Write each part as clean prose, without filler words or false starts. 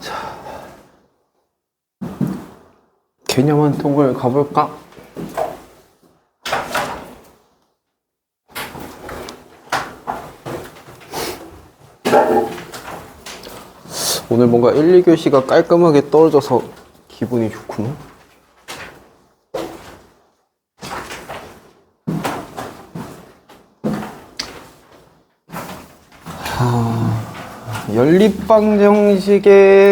자, 개념 한 통을 가볼까? 오늘 뭔가 1, 2교시가 깔끔하게 떨어져서 기분이 좋구나. 연립방정식의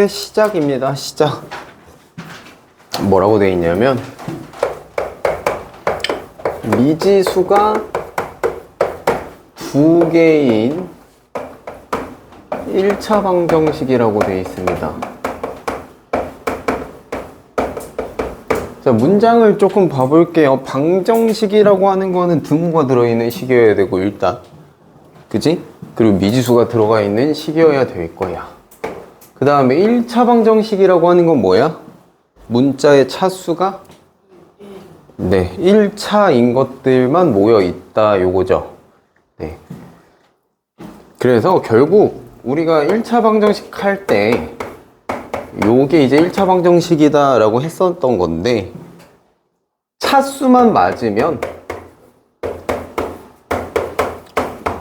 시작입니다. 시작. 뭐라고 되어 있냐면 미지수가 두 개인 1차 방정식이라고 되어 있습니다. 자, 문장을 조금 봐볼게요. 방정식이라고 하는 거는 등호가 들어있는 식이어야 되고, 일단. 그지? 그리고 미지수가 들어가 있는 식이어야 될 거야. 그 다음에 1차 방정식이라고 하는 건 뭐야? 문자의 차수가 1차인 것들만 모여 있다, 요거죠. 네. 그래서 결국 우리가 1차 방정식 할 때 요게 이제 1차 방정식이다 라고 했었던 건데, 차수만 맞으면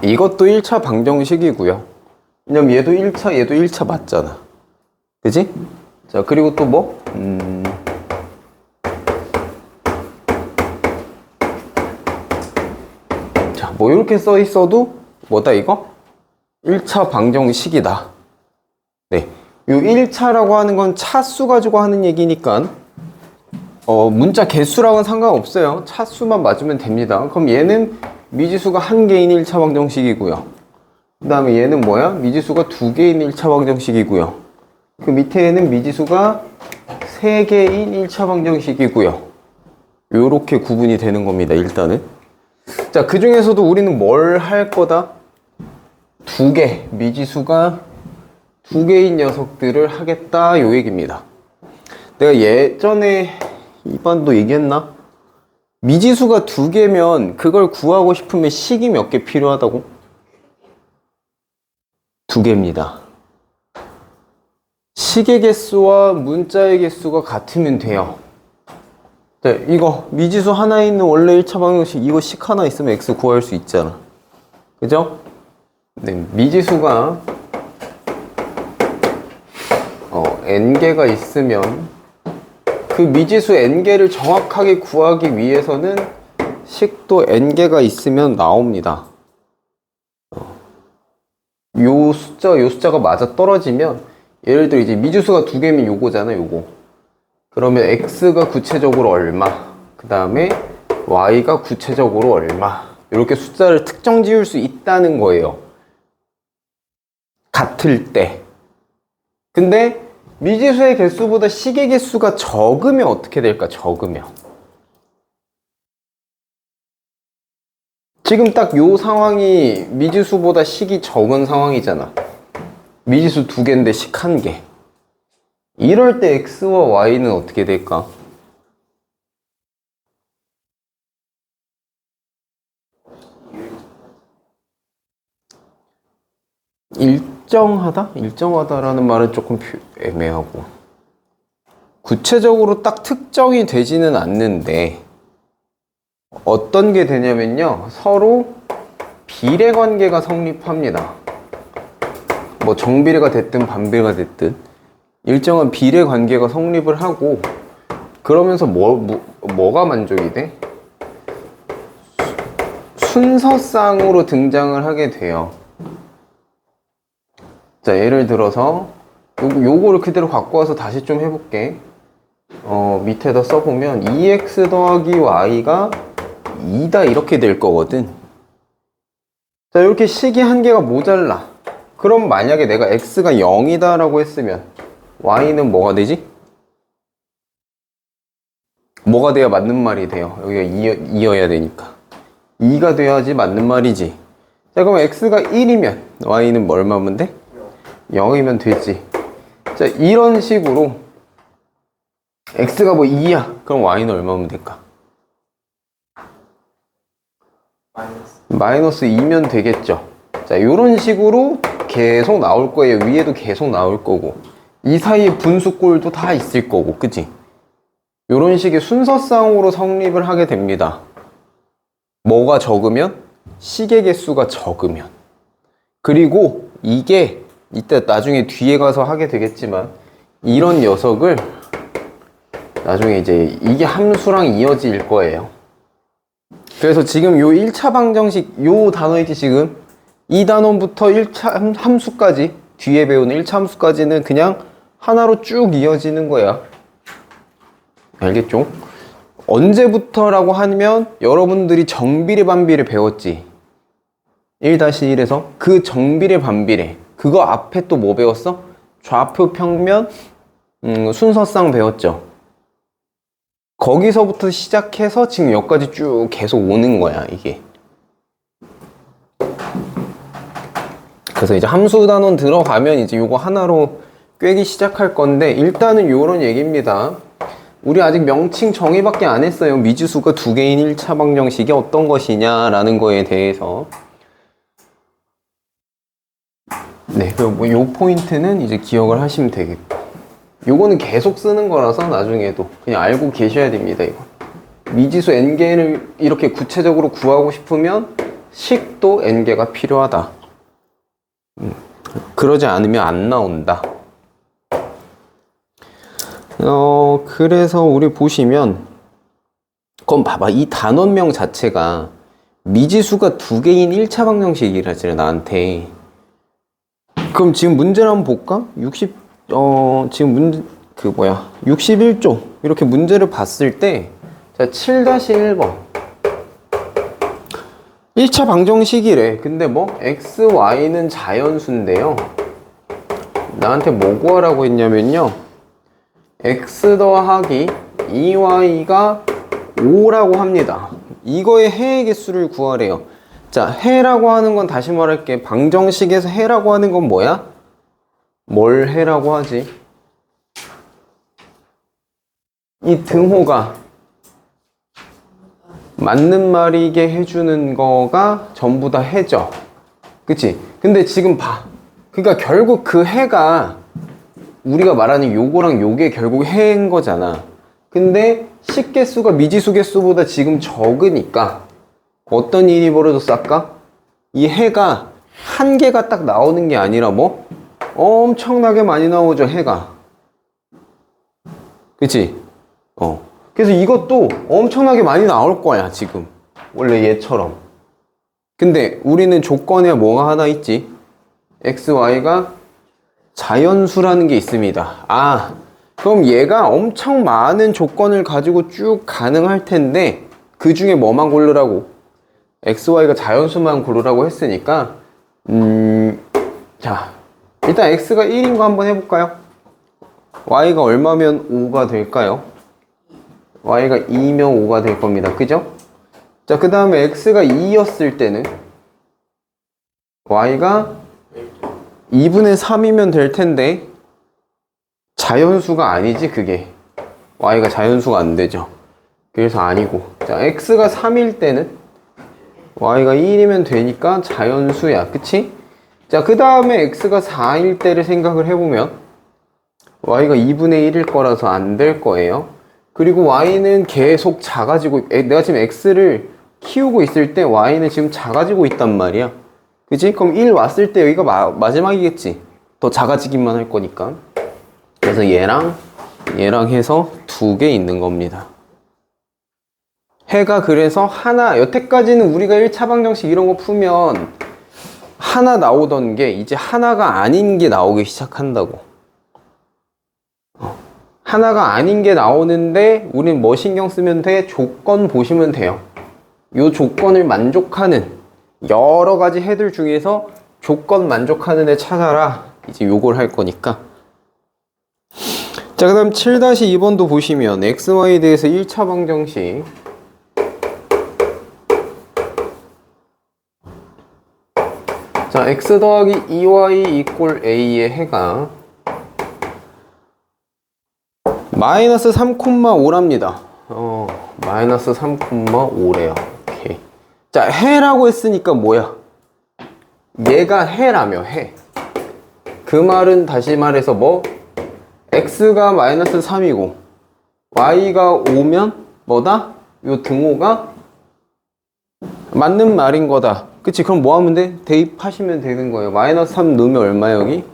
이것도 1차 방정식이고요. 왜냐면 얘도 1차, 얘도 1차 맞잖아. 그지? 자, 그리고 또 뭐? 자, 뭐 이렇게 써 있어도 뭐다 이거? 1차 방정식이다. 네. 요 1차라고 하는 건 차수 가지고 하는 얘기니까 문자 개수랑은 상관없어요. 차수만 맞으면 됩니다. 그럼 얘는 미지수가 한 개인 1차 방정식이고요. 그 다음에 얘는 뭐야? 미지수가 두 개인 1차 방정식이고요. 그 밑에는 미지수가 세 개인 1차 방정식이고요. 요렇게 구분이 되는 겁니다, 일단은. 자, 그 중에서도 우리는 뭘 할 거다? 두 개, 미지수가 두 개인 녀석들을 하겠다, 요 얘기입니다. 내가 예전에 이반도 얘기했나? 미지수가 두 개면 그걸 구하고 싶으면 식이 몇 개 필요하다고? 두 개입니다. 식의 개수와 문자의 개수가 같으면 돼요. 네, 이거 미지수 하나 있는 원래 1차 방정식, 이거 식 하나 있으면 x 구할 수 있잖아. 그죠? 네, 미지수가 n개가 있으면 그 미지수 n개를 정확하게 구하기 위해서는 식도 n개가 있으면 나옵니다. 요 숫자가 맞아 떨어지면, 예를 들어 이제 미지수가 두 개면 요거잖아, 요거. 그러면 x가 구체적으로 얼마, 그 다음에 y가 구체적으로 얼마, 이렇게 숫자를 특정 지을 수 있다는 거예요. 같을 때. 근데 미지수의 개수보다 식의 개수가 적으면 어떻게 될까? 적으면. 지금 딱 요 상황이 미지수보다 식이 적은 상황이잖아. 미지수 두 개인데 식 한 개. 이럴 때 x와 y는 어떻게 될까? 일정하다? 일정하다라는 말은 조금 애매하고, 구체적으로 딱 특정이 되지는 않는데 어떤 게 되냐면요, 서로 비례 관계가 성립합니다. 뭐 정비례가 됐든 반비례가 됐든 일정한 비례 관계가 성립을 하고, 그러면서 뭐가 만족이 돼? 순서상으로 등장을 하게 돼요. 자, 예를 들어서 요거를 그대로 갖고 와서 다시 좀 해볼게. 밑에다 써보면 2x 더하기 y가 2다 이렇게 될 거거든. 자, 이렇게 식이 한 개가 모자라. 그럼 만약에 내가 x가 0이다 라고 했으면 y는 뭐가 되지? 뭐가 돼야 맞는 말이 돼요? 여기가 2여야 되니까 2가 돼야지 맞는 말이지. 자, 그럼 x가 1이면 y는 얼마면 돼? 0이면 되지. 자, 이런 식으로 x가 뭐 2야. 그럼 y는 얼마면 될까? 마이너스 2면 되겠죠. 자, 이런 식으로 계속 나올 거예요. 위에도 계속 나올 거고. 이 사이에 분수꼴도 다 있을 거고, 그치? 요런 식의 순서상으로 성립을 하게 됩니다. 뭐가 적으면? 식의 개수가 적으면. 그리고 이게 이따 나중에 뒤에 가서 하게 되겠지만 이런 녀석을 나중에 이제 이게 함수랑 이어질 거예요. 그래서 지금 요 1차 방정식 요 단어 있지 지금 이 단원부터 1차 함수까지 뒤에 배우는 1차 함수까지는 그냥 하나로 쭉 이어지는 거야. 알겠죠? 언제부터라고 하면 여러분들이 정비례 반비례 배웠지. 1-1에서 그 정비례 반비례 그거 앞에 또 뭐 배웠어? 좌표 평면 순서상 배웠죠. 거기서부터 시작해서 지금 여기까지 쭉 계속 오는 거야 이게. 그래서 이제 함수 단원 들어가면 이제 요거 하나로 꿰기 시작할 건데 일단은 요런 얘기입니다. 우리 아직 명칭 정의밖에 안 했어요. 미지수가 두 개인 1차 방정식이 어떤 것이냐라는 거에 대해서. 네, 뭐 요 포인트는 이제 기억을 하시면 되겠고. 요거는 계속 쓰는 거라서 나중에도 그냥 알고 계셔야 됩니다, 이거. 미지수 n개를 이렇게 구체적으로 구하고 싶으면 식도 n개가 필요하다. 그러지 않으면 안 나온다. 그래서 우리 보시면 그럼 봐봐. 이 단원명 자체가 미지수가 두 개인 1차 방정식이라잖아, 나한테. 그럼 지금 문제를 한번 볼까? 지금 문제, 61조. 이렇게 문제를 봤을 때, 자, 7-1번. 1차 방정식이래. 근데 뭐, x, y는 자연수인데요. 나한테 뭐 구하라고 했냐면요. x 더하기 2y가 5라고 합니다. 이거의 해의 개수를 구하래요. 자, 해라고 하는 건 다시 말할게. 방정식에서 해라고 하는 건 뭐야? 뭘 해라고 하지? 이 등호가 맞는 말이게 해주는 거가 전부 다 해죠. 그치? 근데 지금 봐. 그러니까 결국 그 해가 우리가 말하는 요거랑 요게 결국 해인 거잖아. 근데 식개수가 미지수 개수보다 지금 적으니까 어떤 일이 벌어졌어 아까? 이 해가 한 개가 딱 나오는 게 아니라 뭐? 엄청나게 많이 나오죠, 해가. 그치? 그래서 이것도 엄청나게 많이 나올 거야, 지금. 원래 얘처럼. 근데 우리는 조건에 뭐가 하나 있지? x, y가 자연수라는 게 있습니다. 그럼 얘가 엄청 많은 조건을 가지고 쭉 가능할 텐데 그 중에 뭐만 고르라고? x, y가 자연수만 고르라고 했으니까 자, 일단 x가 1인 거 한번 해볼까요? y가 얼마면 5가 될까요? y가 2면 5가 될 겁니다. 그죠? 자, 그 다음에 x가 2였을 때는 y가 2분의 3이면 될 텐데 자연수가 아니지 그게. y가 자연수가 안 되죠. 그래서 아니고. 자, x가 3일 때는 y가 1이면 되니까 자연수야. 그치? 자, 그 다음에 x가 4일 때를 생각을 해보면 y가 2분의 1일 거라서 안 될 거예요. 그리고 y는 계속 작아지고, 내가 지금 x를 키우고 있을 때 y는 지금 작아지고 있단 말이야. 그치? 그럼 1 왔을 때 여기가 마지막이겠지. 더 작아지기만 할 거니까. 그래서 얘랑 해서 두 개 있는 겁니다. 해가 그래서 하나, 여태까지는 우리가 1차 방정식 이런 거 풀면 하나 나오던 게 이제 하나가 아닌 게 나오기 시작한다고. 하나가 아닌 게 나오는데 우린 뭐 신경 쓰면 돼? 조건 보시면 돼요. 요 조건을 만족하는 여러 가지 해들 중에서 조건 만족하는 애 찾아라. 이제 요걸 할 거니까. 자, 그 다음 7-2번도 보시면 xy에 대해서 1차 방정식. 자, x 더하기 2y 이꼴 a의 해가 마이너스 3,5랍니다. 마이너스 3,5래요. 오케이. 자, 해라고 했으니까 뭐야? 얘가 해라며, 해. 그 말은 다시 말해서 뭐? x가 마이너스 3이고 y가 5면 뭐다? 요 등호가 맞는 말인 거다. 그치? 그럼 뭐 하면 돼? 대입하시면 되는 거예요. 마이너스 3 넣으면 얼마 여기?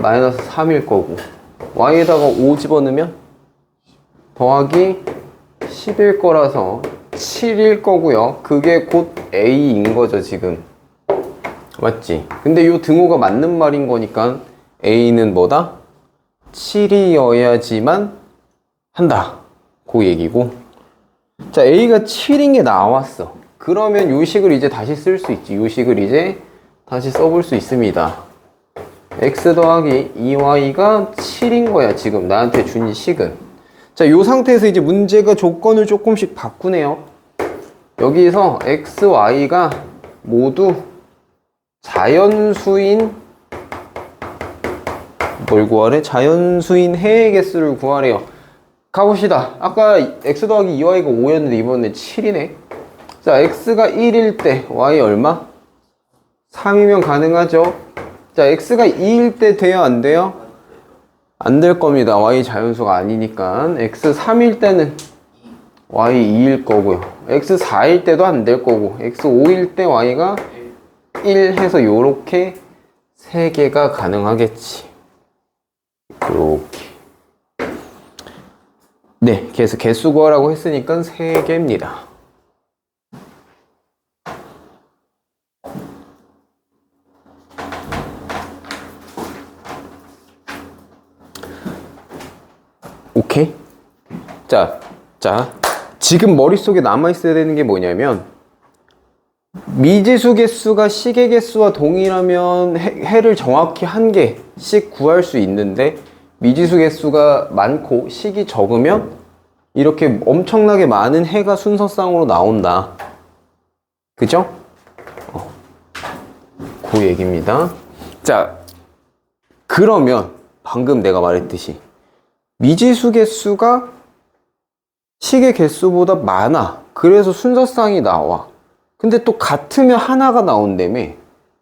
마이너스 3일 거고 y에다가 5 집어넣으면 더하기 10일 거라서 7일 거고요. 그게 곧 a인 거죠 지금. 맞지? 근데 요 등호가 맞는 말인 거니까 a는 뭐다? 7이어야지만 한다. 그 얘기고. 자, a가 7인 게 나왔어. 그러면 요 식을 이제 다시 쓸 수 있지. 요 식을 이제 다시 써볼 수 있습니다. x 더하기 2y가 7인 거야 지금 나한테 준 식은. 자, 요 상태에서 이제 문제가 조건을 조금씩 바꾸네요. 여기서 x, y가 모두 자연수인 뭘 구하래? 자연수인 해의 개수를 구하래요. 가봅시다. 아까 x 더하기 2y가 5였는데 이번에 7이네. 자, x가 1일 때 y 얼마? 3이면 가능하죠. 자, x가 2일 때 돼요? 안 돼요? 안 될 겁니다. y 자연수가 아니니까. x 3일 때는 y 2일 거고요. x 4일 때도 안 될 거고 x 5일 때 y가 1 해서 요렇게 3개가 가능하겠지. 요렇게. 네, 그래서 개수 구하라고 했으니까 3개입니다. 오케이? 자, 지금 머릿속에 남아있어야 되는 게 뭐냐면 미지수 개수가 식의 개수와 동일하면 해를 정확히 한 개씩 구할 수 있는데 미지수 개수가 많고 식이 적으면 이렇게 엄청나게 많은 해가 순서상으로 나온다. 그죠? 그 얘기입니다. 자, 그러면 방금 내가 말했듯이 미지수 개수가 식의 개수보다 많아. 그래서 순서상이 나와. 근데 또 같으면 하나가 나온다며.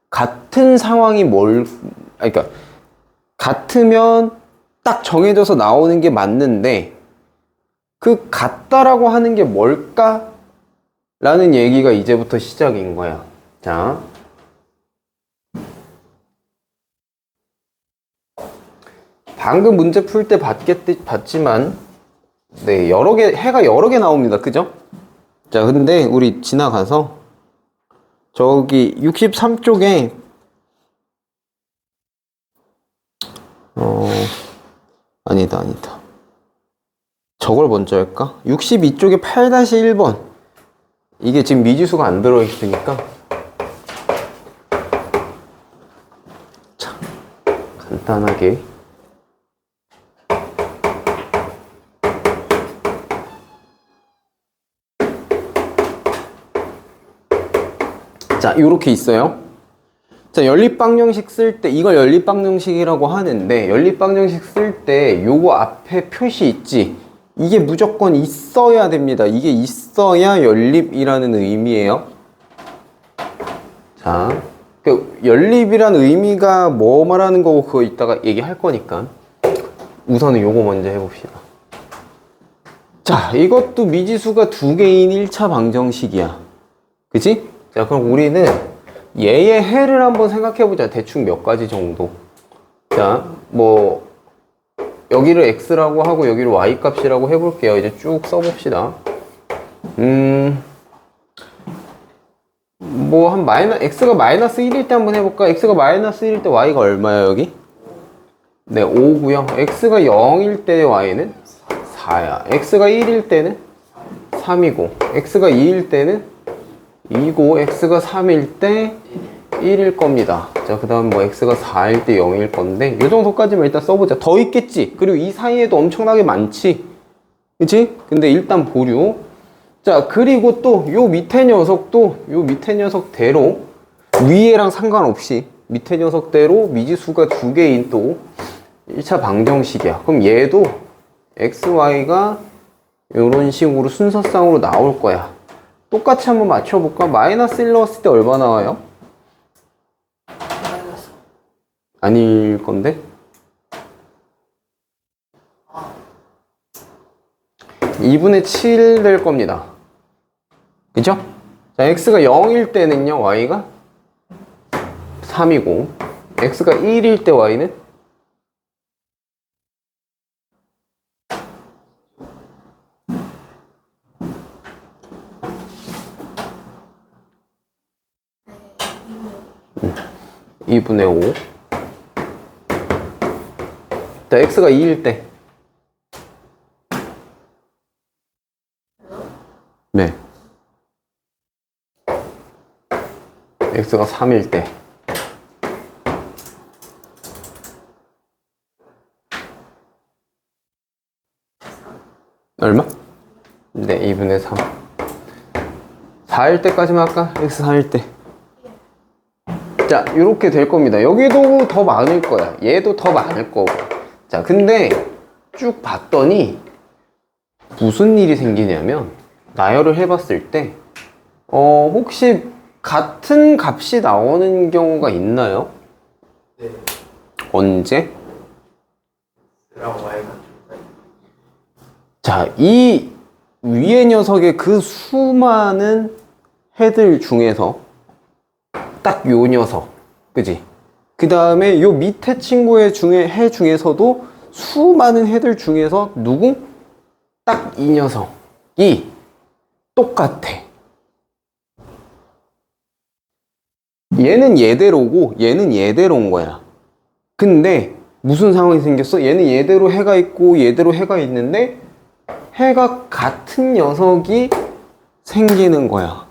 같은 상황이 그러니까 같으면 딱 정해져서 나오는 게 맞는데 그 같다라고 하는 게 뭘까? 라는 얘기가 이제부터 시작인 거야. 자, 방금 문제 풀 때 봤지만 네, 해가 여러 개 나옵니다. 그죠? 자, 근데 우리 지나가서 저기 63쪽에 아니다. 저걸 먼저 할까? 62쪽에 8-1번 이게 지금 미지수가 안 들어있으니까 자, 간단하게 자, 요렇게 있어요. 자, 연립방정식 쓸 때 이걸 연립방정식이라고 하는데 연립방정식 쓸 때 요거 앞에 표시 있지? 이게 무조건 있어야 됩니다. 이게 있어야 연립이라는 의미예요. 자, 그 연립이라는 의미가 뭐 말하는 거고 그거 이따가 얘기할 거니까 우선은 요거 먼저 해봅시다. 자, 이것도 미지수가 2개인 1차 방정식이야. 그치? 자, 그럼 우리는 얘의 해를 한번 생각해보자. 대충 몇 가지 정도. 자, 뭐 여기를 x라고 하고 여기를 y 값이라고 해볼게요. 이제 쭉 써봅시다. 뭐 x가 마이너스 1일 때 한번 해볼까? x가 마이너스 1일 때 y가 얼마야 여기? 네, 5고요. x가 0일 때 y는 4야. x가 1일 때는 3이고 x가 2일 때는 2고 x가 3일 때 1일 겁니다. 자, 그 다음 뭐 x가 4일 때 0일 건데 이 정도까지만 일단 써보자. 더 있겠지? 그리고 이 사이에도 엄청나게 많지? 그치? 근데 일단 보류. 자, 그리고 또 요 밑에 녀석대로 위에랑 상관없이 밑에 녀석대로 미지수가 2개인 또 1차 방정식이야. 그럼 얘도 x, y가 이런 식으로 순서상으로 나올 거야. 똑같이 한번 맞춰볼까? 마이너스 1 넣었을 때 얼마 나와요? 아닐 건데? 2분의 7 될 겁니다. 그죠? 자, x가 0일 때는요, y가 3이고, x가 1일 때 y는 2분의 5. 자, x가 2일 때. 네. x가 3일 때. 얼마? 네, 2분의 3. 4일 때까지만 할까? x 4일 때. 자, 이렇게 될 겁니다. 여기도 더 많을 거야. 얘도 더 많을 거고. 자, 근데 쭉 봤더니 무슨 일이 생기냐면, 나열을 해봤을 때 혹시 같은 값이 나오는 경우가 있나요? 네. 언제? X랑 Y가 자, 이 위의 녀석의 그 수많은 해들 중에서 딱 요 녀석, 그지? 그 다음에 요 밑에 친구의 해 중에서도 수많은 해들 중에서 누구? 딱 이 녀석이 똑같아. 얘는 얘대로고 얘는 얘대로인 거야. 근데 무슨 상황이 생겼어? 얘는 얘대로 해가 있고 얘대로 해가 있는데 해가 같은 녀석이 생기는 거야.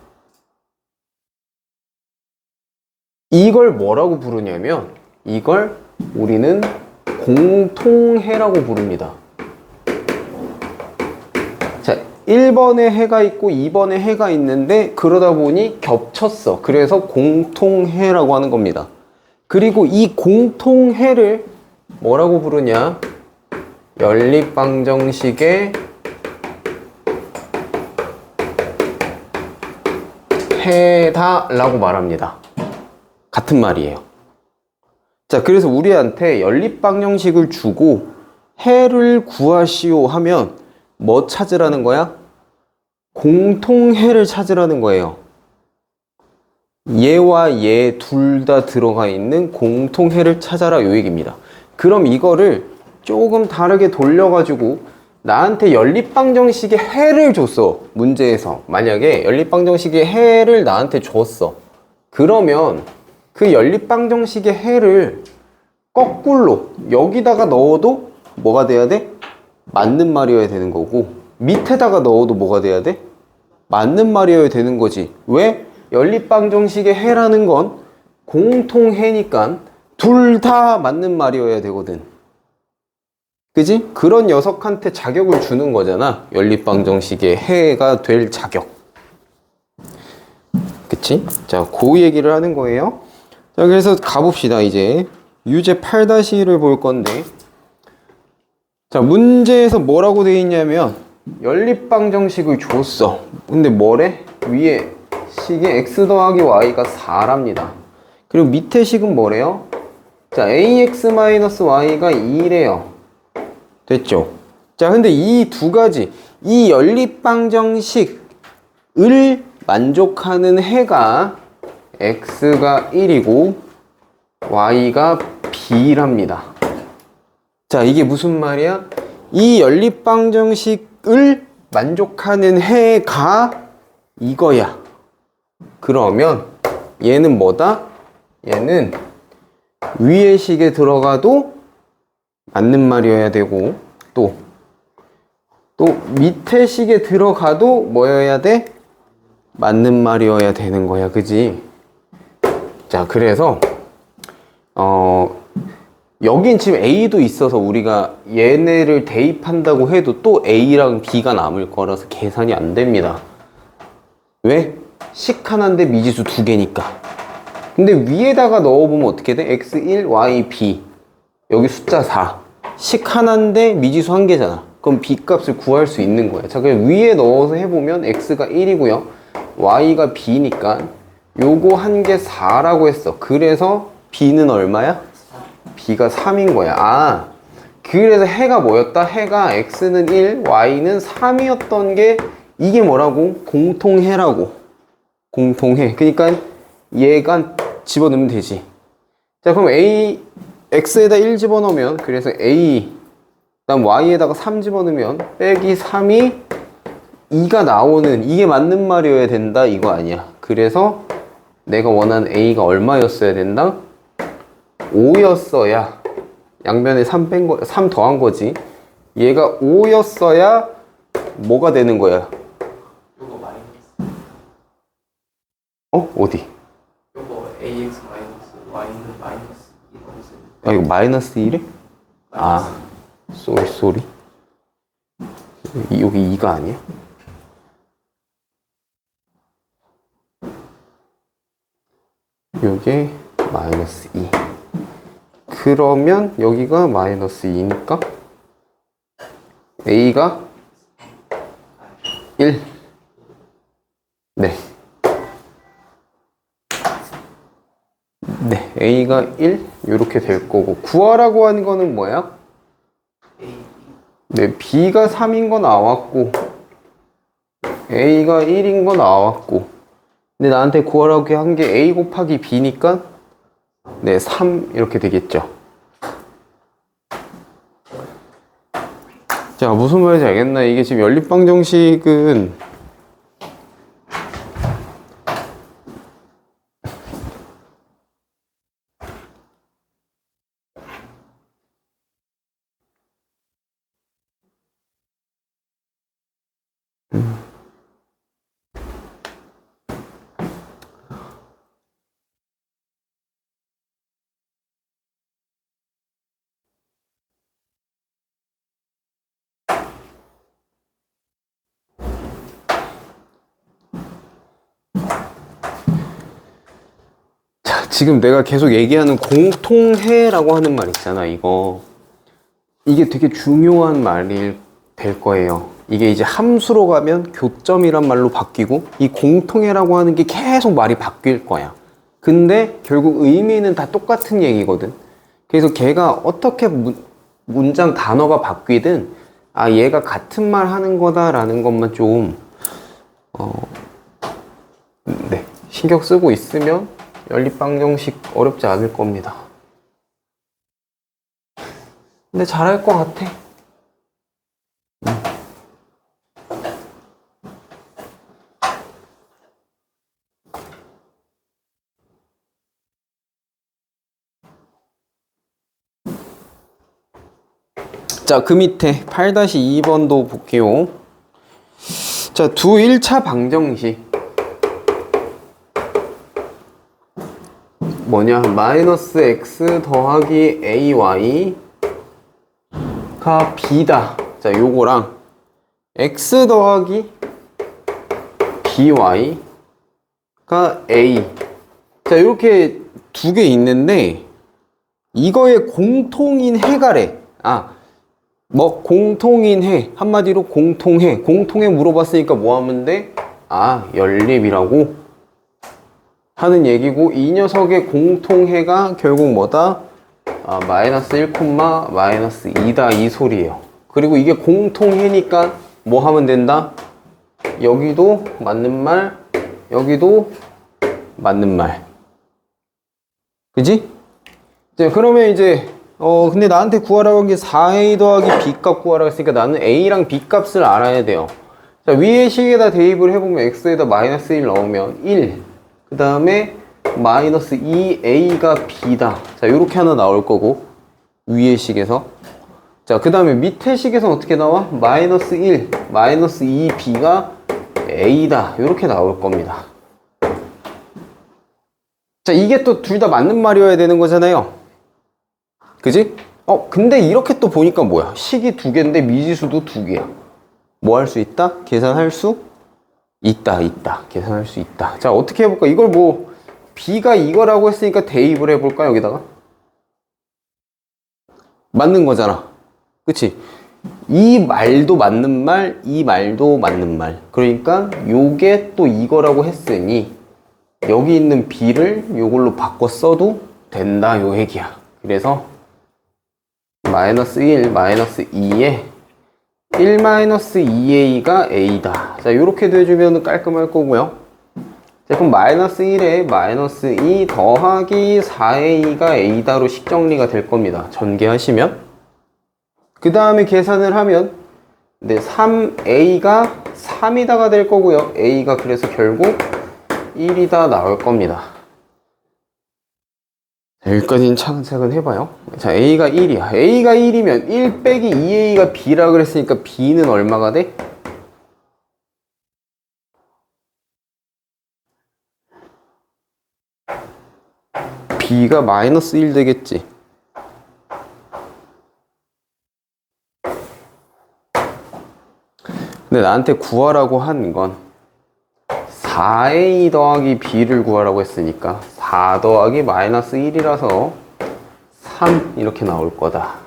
이걸 뭐라고 부르냐면 이걸 우리는 공통해라고 부릅니다. 자, 1번에 해가 있고 2번에 해가 있는데 그러다 보니 겹쳤어. 그래서 공통해라고 하는 겁니다. 그리고 이 공통해를 뭐라고 부르냐? 연립방정식의 해다 라고 말합니다. 같은 말이에요. 자, 그래서 우리한테 연립방정식을 주고 해를 구하시오 하면 뭐 찾으라는 거야? 공통해를 찾으라는 거예요. 얘와 얘 둘 다 들어가 있는 공통해를 찾아라, 요 얘기입니다. 그럼 이거를 조금 다르게 돌려가지고 나한테 연립방정식의 해를 줬어. 문제에서 만약에 연립방정식의 해를 나한테 줬어. 그러면 그 연립방정식의 해를 거꾸로 여기다가 넣어도 뭐가 돼야 돼? 맞는 말이어야 되는 거고, 밑에다가 넣어도 뭐가 돼야 돼? 맞는 말이어야 되는 거지. 왜? 연립방정식의 해라는 건 공통해니까 둘 다 맞는 말이어야 되거든. 그지? 그런 녀석한테 자격을 주는 거잖아. 연립방정식의 해가 될 자격. 그치? 자, 그 얘기를 하는 거예요. 자, 그래서 가봅시다. 이제 유제 8-1을 볼 건데, 자, 문제에서 뭐라고 돼 있냐면 연립방정식을 줬어. 근데 뭐래? 위에 식이 x 더하기 y가 4랍니다. 그리고 밑에 식은 뭐래요? 자, ax-y가 2래요. 됐죠? 자, 근데 이 두 가지, 이 연립방정식을 만족하는 해가 x가 1이고 y가 b랍니다. 자, 이게 무슨 말이야? 이 연립방정식을 만족하는 해가 이거야. 그러면 얘는 뭐다? 얘는 위의 식에 들어가도 맞는 말이어야 되고, 또 밑에 식에 들어가도 뭐여야 돼? 맞는 말이어야 되는 거야. 그지? 자, 그래서 여긴 지금 A도 있어서 우리가 얘네를 대입한다고 해도 또 A랑 B가 남을 거라서 계산이 안 됩니다. 왜? 식 하나인데 미지수 두 개니까. 근데 위에다가 넣어보면 어떻게 돼? x1, y, b. 여기 숫자 4. 식 하나인데 미지수 한 개잖아. 그럼 b 값을 구할 수 있는 거야. 자, 그럼 위에 넣어서 해보면 x가 1이고요. y가 b니까 요거 한 개 4라고 했어. 그래서 b는 얼마야? b가 3인 거야. 아, 그래서 해가 뭐였다? 해가 x는 1, y는 3이었던 게 이게 뭐라고? 공통해라고. 공통해. 그러니까 얘가 집어넣으면 되지. 자, 그럼 a, x에다 1 집어넣으면, 그래서 a, 그다음 y에다가 3 집어넣으면 빼기 3이 2가 나오는, 이게 맞는 말이어야 된다 이거 아니야. 그래서 내가 원하는 a가 얼마였어야 된다? 5였어야, 양변에 3 뺀 거, 3 더한 거지. 얘가 5였어야 뭐가 되는 거야? 요거 마이너스. 어디? 요거 ax 마이너스 y는 마이너스 이라고 써요. 아, 이거 마이너스 1에? 아, 쏘리. 여기 2가 아니야? 요게 마이너스 2. 그러면 여기가 마이너스 2니까 a가 1. 네. 네, a가 1 이렇게 될 거고, 구하라고 하는 거는 뭐야? a 네, b가 3인 거 나왔고 a가 1인 거 나왔고, 근데 나한테 구하라고 한 게 a 곱하기 b니까 네, 3 이렇게 되겠죠. 자, 무슨 말인지 알겠나? 이게 지금 연립방정식은 지금 내가 계속 얘기하는 공통해라고 하는 말 있잖아, 이게 되게 중요한 말이 될 거예요. 이게 이제 함수로 가면 교점이란 말로 바뀌고, 이 공통해라고 하는 게 계속 말이 바뀔 거야. 근데 결국 의미는 다 똑같은 얘기거든. 그래서 걔가 어떻게 문장 단어가 바뀌든, 아, 얘가 같은 말 하는 거다라는 것만 좀 네, 신경 쓰고 있으면 연립방정식 어렵지 않을 겁니다. 근데 잘할 것 같아. 자, 그 밑에 8-2번도 볼게요. 자, 두 1차 방정식 뭐냐? 마이너스 x 더하기 ay가 b다. 자, 요거랑 x 더하기 by가 a. 자, 이렇게 두 개 있는데 이거의 공통인 해가래. 아, 뭐 공통인 해, 한마디로 공통해. 공통해 물어봤으니까 뭐 하면 돼? 아, 연립이라고 하는 얘기고, 이 녀석의 공통해가 결국 뭐다? 아, 마이너스 1, 마이너스 2다 이 소리예요. 그리고 이게 공통해니까 뭐 하면 된다? 여기도 맞는 말, 여기도 맞는 말. 그지? 자, 그러면 이제 근데 나한테 구하라고 한 게 4a 더하기 b 값 구하라고 했으니까 나는 a랑 b 값을 알아야 돼요. 자, 위의 식에다 대입을 해보면 x에다 마이너스 1 넣으면 1, 그 다음에 마이너스 2a가 b다. 자, 요렇게 하나 나올 거고, 위의 식에서. 자, 그 다음에 밑에 식에서는 어떻게 나와? 마이너스 1, 마이너스 2b가 a다. 요렇게 나올 겁니다. 자, 이게 또 둘 다 맞는 말이어야 되는 거잖아요. 그지? 근데 이렇게 또 보니까 뭐야? 식이 두 개인데 미지수도 두 개야. 뭐 할 수 있다? 계산할 수 있다. 계산할 수 있다. 자, 어떻게 해볼까? 이걸 뭐 b가 이거라고 했으니까 대입을 해볼까? 여기다가 맞는 거잖아. 그치? 이 말도 맞는 말, 이 말도 맞는 말. 그러니까 요게 또 이거라고 했으니 여기 있는 b를 요걸로 바꿔 써도 된다 요 얘기야. 그래서 마이너스 1, 마이너스 2에 1 마이너스 2a가 a다. 자, 요렇게도 해주면 깔끔할 거고요. 자, 그럼 마이너스 1에 마이너스 2 더하기 4a가 a다로 식정리가 될 겁니다. 전개하시면. 그 다음에 계산을 하면, 네, 3a가 3이다가 될 거고요. a가 그래서 결국 1이다 나올 겁니다. 자, 여기까지는 차근차근 해봐요. 자, a가 1이야. a가 1이면 1 빼기 2a가 b라 그랬으니까 b는 얼마가 돼? b가 마이너스 1 되겠지. 근데 나한테 구하라고 한 건 4a 더하기 b를 구하라고 했으니까 4 더하기 마이너스 1이라서 3 이렇게 나올 거다.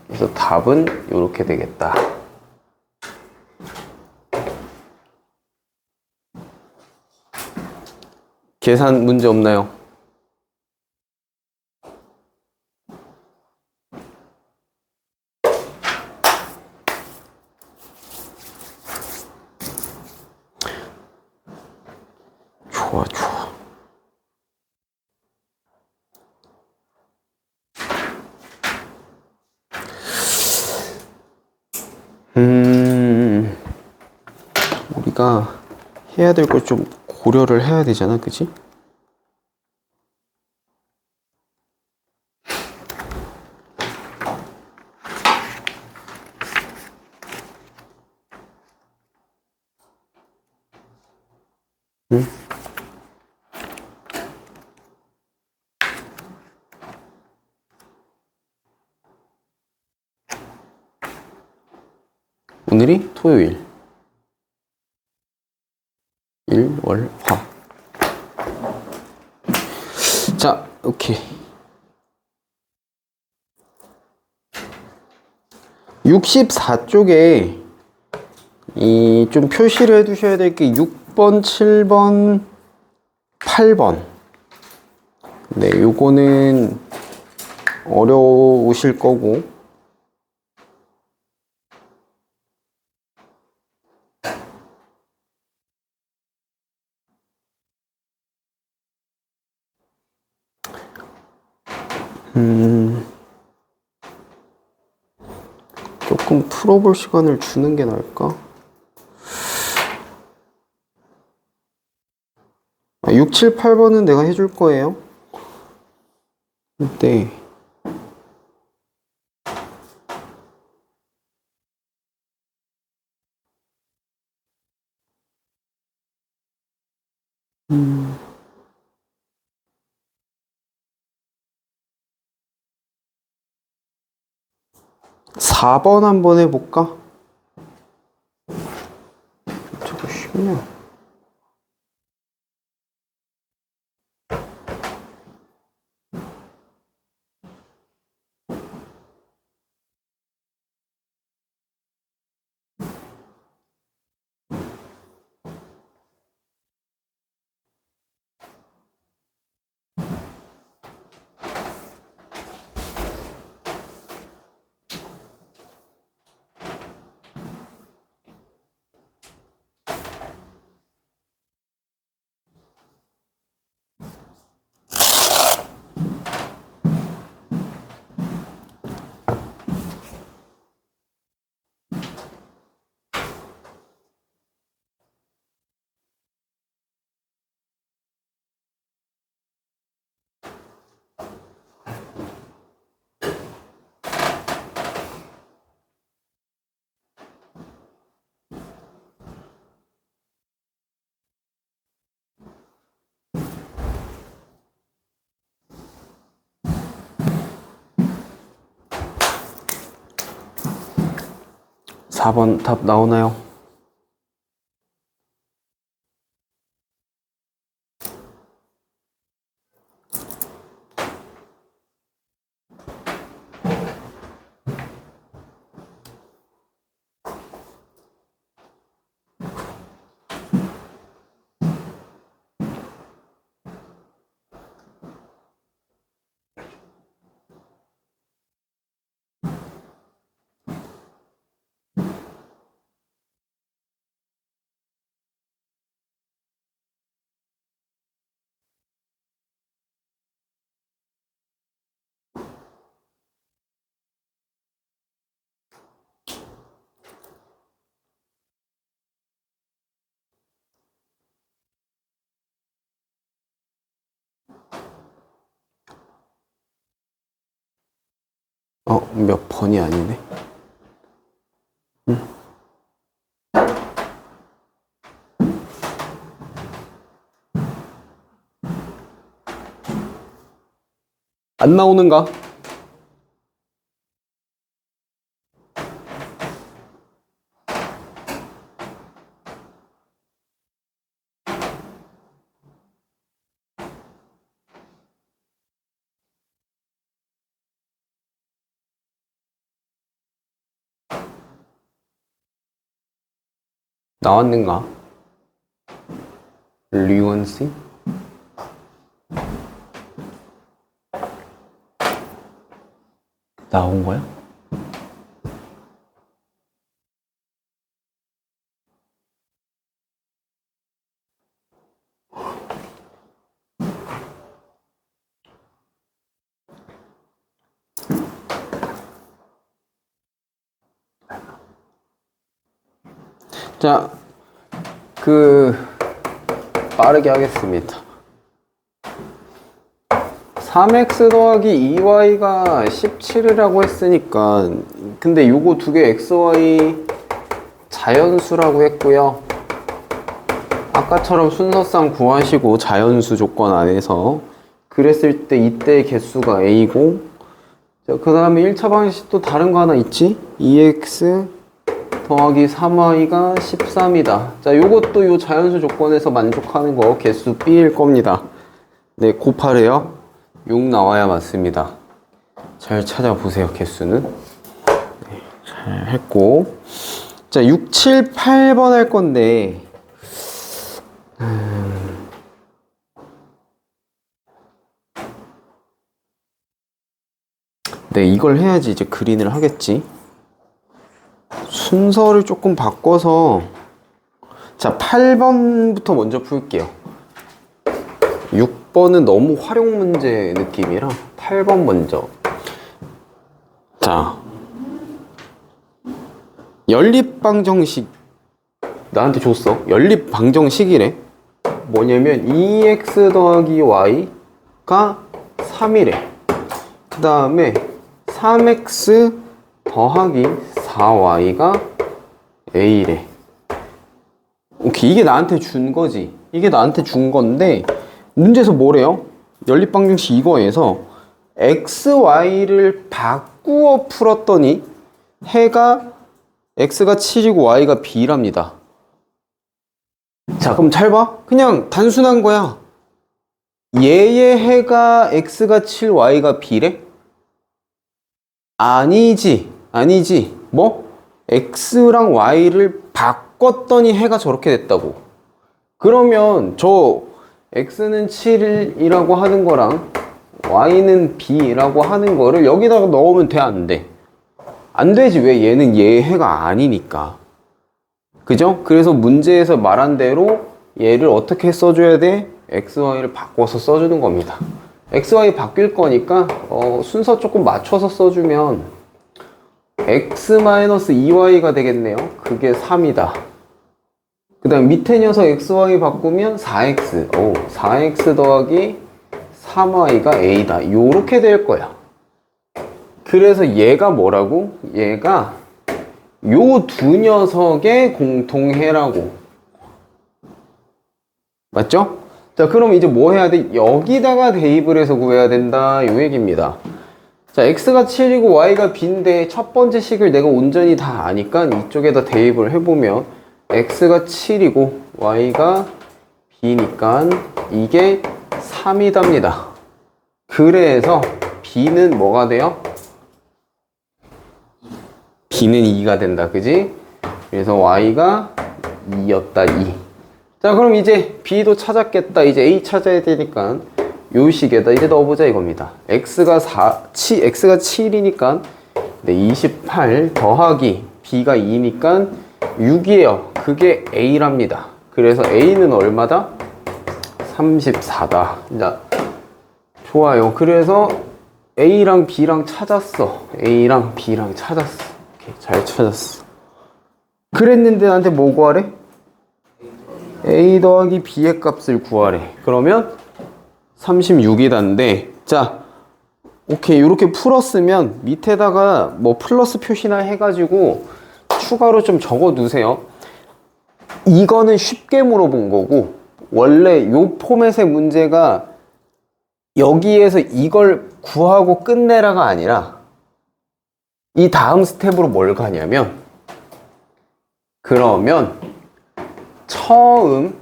그래서 답은 이렇게 되겠다. 계산 문제 없나요? 좋아, 좋아. 우리가 해야 될 걸 좀 고려를 해야 되잖아, 그치? 응? 오늘이 토요일. 일, 월, 화. 자, 오케이. 64쪽에 이 좀 표시를 해 두셔야 될 게 6번, 7번, 8번. 네, 요거는 어려우실 거고. 조금 풀어볼 시간을 주는 게 나을까? 6, 7, 8번은 내가 해줄 거예요. 네. 음. 4번 한번 해볼까? 저거 쉽냐? 사 번 답 나오나요? 몇 번이 아니네. 안 나오는가? 나왔는가? 류원씨? 나온 거야? 자, 빠르게 하겠습니다. 3x 더하기 2y가 17이라고 했으니까, 근데 요거 두 개 xy 자연수라고 했고요. 아까처럼 순서상 구하시고 자연수 조건 안에서 그랬을 때 이때의 개수가 a고, 자, 그 다음에 1차 방식 또 다른 거 하나 있지? 2x 더하기 3y가 13이다. 자, 요것도 요 자연수 조건에서 만족하는 거 개수 b일 겁니다. 네, 곱하래요. 6 나와야 맞습니다. 잘 찾아보세요, 개수는. 네, 잘 했고. 자, 6, 7, 8번 할 건데, 네, 이걸 해야지 이제 그린을 하겠지. 순서를 조금 바꿔서, 자, 8번부터 먼저 풀게요. 6번은 너무 활용 문제 느낌이라 8번 먼저. 자, 연립방정식 나한테 줬어. 연립방정식이래. 뭐냐면 2x 더하기 y가 3이래. 그 다음에 3x 더하기 4y가 a래. 오케이, 이게 나한테 준 거지. 이게 나한테 준 건데 문제에서 뭐래요? 연립방정식 이거에서 xy를 바꾸어 풀었더니 해가 x가 7이고 y가 b랍니다. 자, 그럼 잘 봐. 그냥 단순한 거야. 얘의 해가 x가 7, y가 b래? 아니지. 뭐? x랑 y를 바꿨더니 해가 저렇게 됐다고. 그러면 저 x는 7이라고 하는 거랑 y는 b라고 하는 거를 여기다가 넣으면 돼, 안 돼? 안 되지. 왜? 얘는 얘의 해가 아니니까. 그죠? 그래서 문제에서 말한 대로 얘를 어떻게 써줘야 돼? xy를 바꿔서 써주는 겁니다. xy 바뀔 거니까 순서 조금 맞춰서 써주면 x-2y가 되겠네요. 그게 3이다. 그 다음 밑에 녀석 xy 바꾸면 4x. 4x 더하기 3y가 a다. 요렇게 될 거야. 그래서 얘가 뭐라고? 얘가 요 두 녀석의 공통해라고. 맞죠? 자, 그럼 이제 뭐 해야 돼? 여기다가 대입을 해서 구해야 된다. 요 얘기입니다. 자, x가 7이고 y가 b인데 첫 번째 식을 내가 온전히 다 아니까 이쪽에다 대입을 해보면 x가 7이고 y가 b니까 이게 3이답니다. 그래서 b는 뭐가 돼요? b는 2가 된다. 그지? 그래서 y가 2였다. 2. 자, 그럼 이제 b도 찾았겠다. 이제 a 찾아야 되니까 요 식에다 이제 넣어보자 이겁니다. x가 7이니까 28 더하기 b가 2니까 6이에요. 그게 a랍니다. 그래서 a는 얼마다? 34다. 자, 좋아요. 그래서 a랑 b랑 찾았어. a랑 b랑 찾았어. 오케이, 잘 찾았어. 그랬는데 나한테 뭐 구하래? a 더하기 b의 값을 구하래. 그러면 36이다인데, 자, 오케이, 이렇게 풀었으면 밑에다가 뭐 플러스 표시나 해가지고 추가로 좀 적어 두세요. 이거는 쉽게 물어본 거고, 원래 요 포맷의 문제가 여기에서 이걸 구하고 끝내라가 아니라 이 다음 스텝으로 뭘 가냐면, 그러면 처음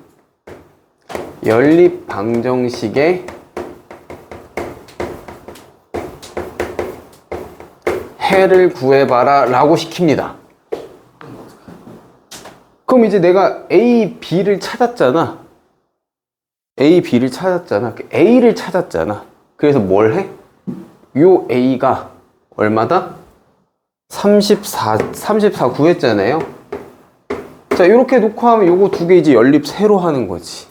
연립 방정식의 해를 구해봐라 라고 시킵니다. 그럼 이제 내가 A, B를 찾았잖아. A, B를 찾았잖아. A를 찾았잖아. 그래서 뭘 해? 요 A가 얼마다? 34 구했잖아요. 자, 이렇게 놓고 하면 요거 두 개 이제 연립 새로 하는 거지.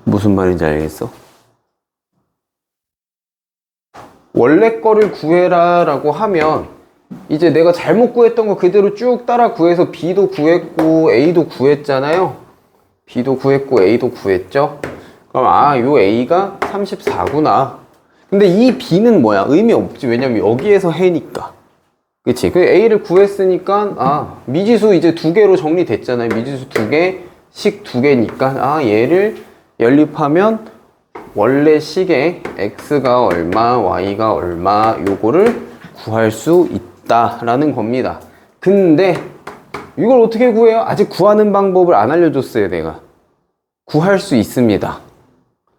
무슨 말인지 알겠어? 원래 거를 구해라 라고 하면 이제 내가 잘못 구했던 거 그대로 쭉 따라 구해서 B도 구했고 A도 구했잖아요. B도 구했고 A도 구했죠. 그럼 요 A가 34구나. 근데 이 B는 뭐야? 의미 없지. 왜냐면 여기에서 해니까. 그치? 그 A를 구했으니까 미지수 이제 두 개로 정리됐잖아요. 미지수 두 개, 식 두 개니까 얘를 연립하면 원래 식의 x가 얼마, y가 얼마 요거를 구할 수 있다라는 겁니다. 근데 이걸 어떻게 구해요? 아직 구하는 방법을 안 알려줬어요, 내가. 구할 수 있습니다.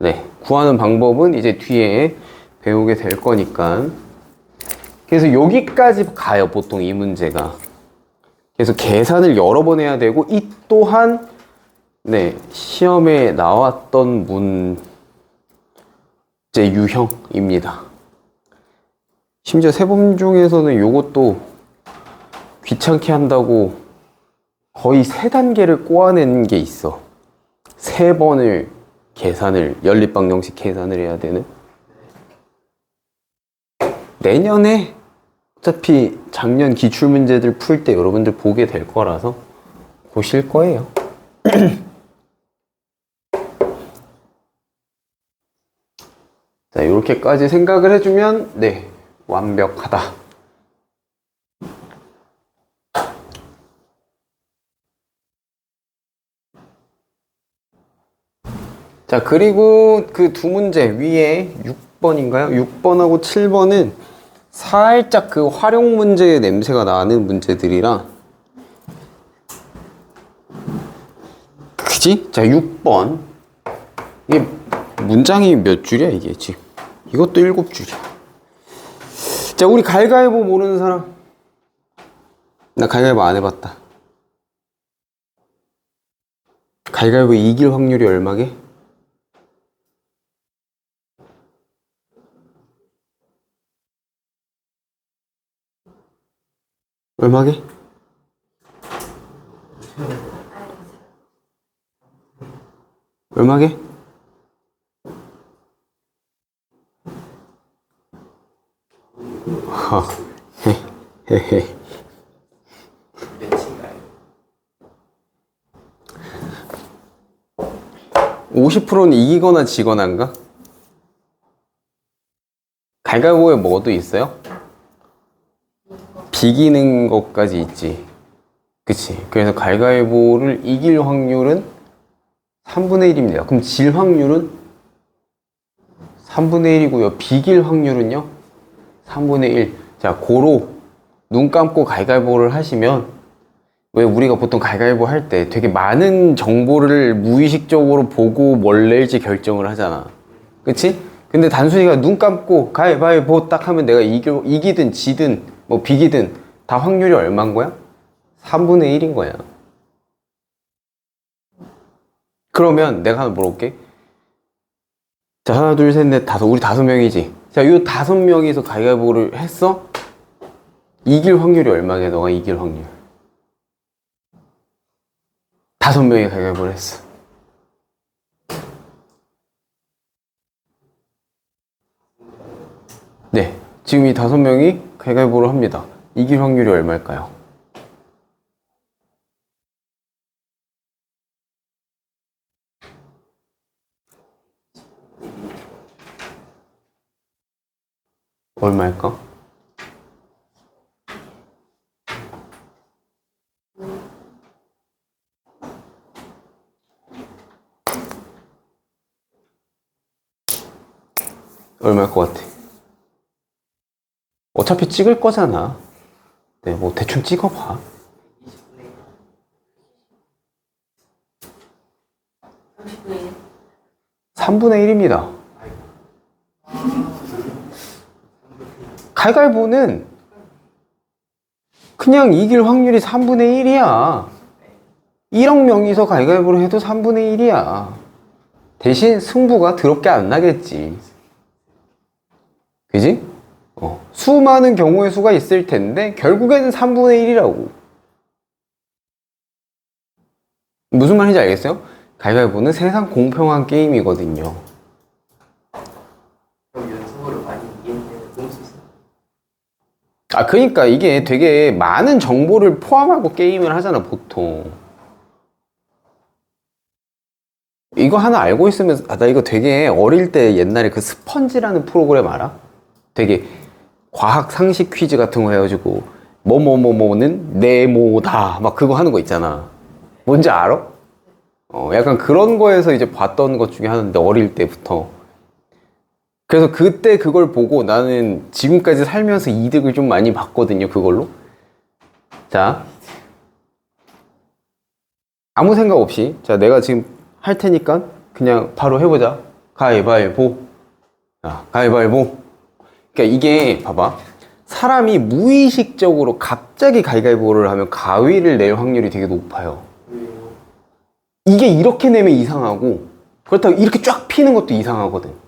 네, 구하는 방법은 이제 뒤에 배우게 될 거니까. 그래서 여기까지 가요, 보통 이 문제가. 그래서 계산을 여러 번 해야 되고, 이 또한 네, 시험에 나왔던 문제 유형입니다. 심지어 세범 중에서는 요것도 귀찮게 한다고 거의 3단계를 꼬아낸 게 있어. 3번을 계산을, 연립방정식 계산을 해야 되는. 내년에 어차피 작년 기출문제들 풀 때 여러분들 보게 될 거라서 보실 거예요. 자, 이렇게까지 생각을 해주면 네, 완벽하다. 자, 그리고 그 두 문제 위에 6번인가요? 6번하고 7번은 살짝 그 활용 문제의 냄새가 나는 문제들이라. 그지? 자, 6번. 이게 문장이 몇 줄이야, 이게 지금? 이것도 7줄이야. 자, 우리 가위바위보 모르는 사람? 나 가위바위보 안 해봤다. 가위바위보 이길 확률이 얼마게? 얼마게? 얼마게? 헤헤헤. 몇인가요? 50%는 이기거나 지거나인가? 가위바위보에 뭐도 있어요? 비기는 것까지 있지. 그치? 그래서 가위바위보를 이길 확률은 3분의 1입니다. 그럼 질 확률은 3분의 1이고요. 비길 확률은요? 3분의 1. 자, 고로 눈 감고 가위바위보를 하시면, 왜 우리가 보통 가위바위보 할 때 되게 많은 정보를 무의식적으로 보고 뭘 낼지 결정을 하잖아. 그치? 근데 단순히가 눈 감고 가위바위보 딱 하면 내가 이기든 지든 뭐 비기든 다 확률이 얼마인 거야? 3분의 1인 거야. 그러면 내가 하나 물어볼게. 자, 하나, 둘, 셋, 넷, 다섯. 우리 5명이지. 자, 이 5명이서 가위바위보를 했어? 이길 확률이 얼마게? 너가 이길 확률. 5명이 가위바위보를 했어. 네, 지금 이 5명이 가위바위보를 합니다. 이길 확률이 얼마일까요? 얼마일까? 얼마일 것 같아? 어차피 찍을 거잖아. 네, 뭐 대충 찍어봐. 30분의 1. 3분의 1입니다. 가위바위보는 그냥 이길 확률이 3분의 1이야. 1억 명이서 가위바위보를 해도 3분의 1이야. 대신 승부가 더럽게 안 나겠지. 그지? 수많은 경우의 수가 있을 텐데 결국에는 3분의 1이라고. 무슨 말인지 알겠어요? 가위바위보는 세상 공평한 게임이거든요. 그럼 연속으로 많이 이기는 볼 수 있어요? 아, 그러니까 이게 되게 많은 정보를 포함하고 게임을 하잖아, 보통. 이거 하나 알고 있으면, 나 이거 되게 어릴 때 옛날에 그 스펀지라는 프로그램 알아? 되게 과학 상식 퀴즈 같은 거 해가지고, 뭐뭐뭐뭐는 네모다. 막 그거 하는 거 있잖아. 뭔지 알아? 약간 그런 거에서 이제 봤던 것 중에 하나인데, 어릴 때부터. 그래서 그때 그걸 보고 나는 지금까지 살면서 이득을 좀 많이 봤거든요, 그걸로. 자, 아무 생각 없이, 자, 내가 지금 할 테니까 그냥 바로 해보자. 가위바위보. 자, 가위바위보. 그러니까 이게 봐봐. 사람이 무의식적으로 갑자기 가위바위보를 하면 가위를 낼 확률이 되게 높아요. 왜요? 이게 이렇게 내면 이상하고 그렇다고 이렇게 쫙 피는 것도 이상하거든.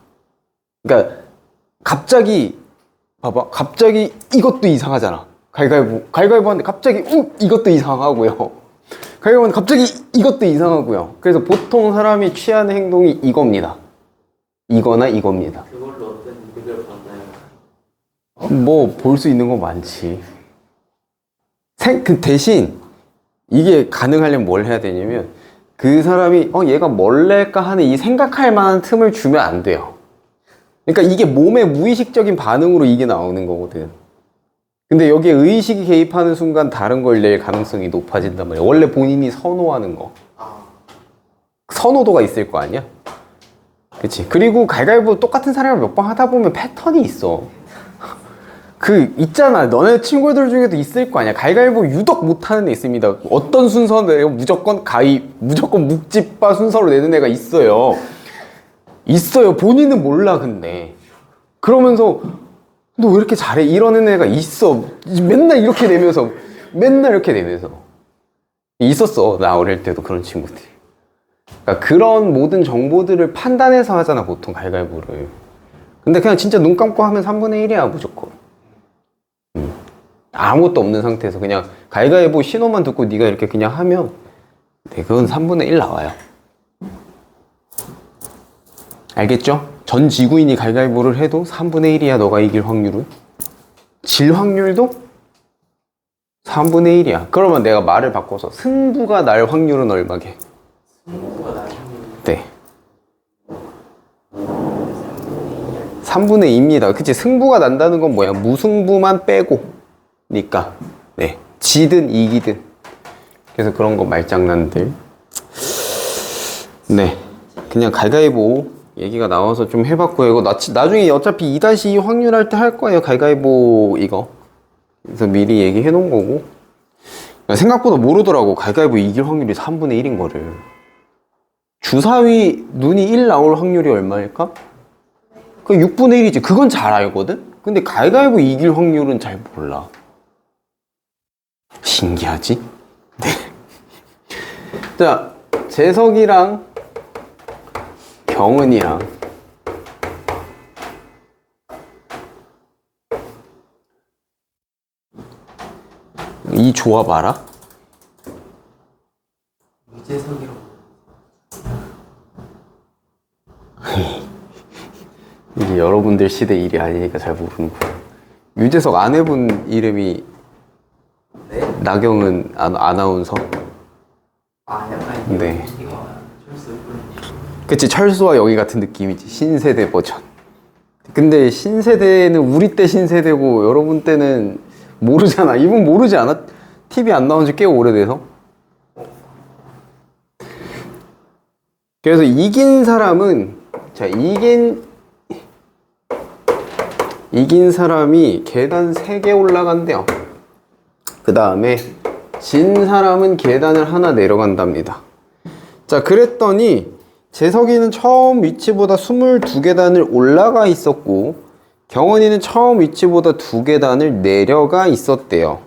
그러니까 갑자기 봐봐. 갑자기 이것도 이상하잖아. 가위바위보 하는데 갑자기 이것도 이상하고요. 가위바위보 하는데 갑자기 이것도 이상하고요. 그래서 보통 사람이 취하는 행동이 이겁니다. 이거나 이겁니다. 그걸로 어떤 이득을 받나요? 뭐 볼 수 있는 거 많지. 그 대신 이게 가능하려면 뭘 해야 되냐면 그 사람이 얘가 뭘까 하는 이 생각할 만한 틈을 주면 안 돼요. 그러니까 이게 몸의 무의식적인 반응으로 이게 나오는 거거든. 근데 여기에 의식이 개입하는 순간 다른 걸 낼 가능성이 높아진단 말이야. 원래 본인이 선호하는 거. 선호도가 있을 거 아니야? 그치? 그리고 가위바위보 똑같은 사람을 몇 번 하다 보면 패턴이 있어. 있잖아. 너네 친구들 중에도 있을 거 아니야. 가위바위보 유독 못하는 애 있습니다. 어떤 순서 내가 무조건 무조건 묵집바 순서로 내는 애가 있어요. 있어요. 본인은 몰라, 근데. 그러면서, 너 왜 이렇게 잘해? 이러는 애가 있어. 맨날 이렇게 내면서. 있었어. 나 어릴 때도 그런 친구들이. 그러니까 그런 모든 정보들을 판단해서 하잖아, 보통 가위바위보를. 근데 그냥 진짜 눈 감고 하면 3분의 1이야, 무조건. 아무것도 없는 상태에서 그냥 가위바위보 신호만 듣고 네가 이렇게 그냥 하면 그건 3분의 1 나와요. 알겠죠? 전 지구인이 가위바위보를 해도 3분의 1이야, 너가 이길 확률은. 질 확률도 3분의 1이야. 그러면 내가 말을 바꿔서 승부가 날 확률은 얼마게? 승부가 나는 네. 3분의 2입니다. 그치? 승부가 난다는 건 뭐야? 무승부만 빼고. 니까. 네. 지든 이기든. 그래서 그런 거 말장난들. 네. 그냥 가위바위보 얘기가 나와서 좀 해봤고요. 이거 나중에 어차피 2-2 확률할 때 할 거예요. 가위바위보 이거. 그래서 미리 얘기해 놓은 거고. 생각보다 모르더라고. 가위바위보 이길 확률이 3분의 1인 거를. 주사위 눈이 1 나올 확률이 얼마일까? 그 6분의 1이지. 그건 잘 알거든? 근데 가위바위보 이길 확률은 잘 몰라. 신기하지? 네. 자, 재석이랑 경은이랑 이 조합 알아? 유재석이라고. 이게 여러분들 시대 일이 아니니까 잘 모르는구나. 유재석 아내분 이름이 네? 나경은 아나운서? 약간 네. 이거 철수 그런. 그치, 철수와 영희 같은 느낌이지. 신세대 버전. 근데 신세대는 우리 때 신세대고 여러분 때는 모르잖아. 이분 모르지 않아? TV 안 나온 지 꽤 오래돼서. 그래서 이긴 사람은, 자, 이긴 사람이 계단 3개 올라간대요. 그 다음에 진 사람은 계단을 하나 내려간답니다. 자, 그랬더니 재석이는 처음 위치보다 22계단을 올라가 있었고 경원이는 처음 위치보다 2계단을 내려가 있었대요.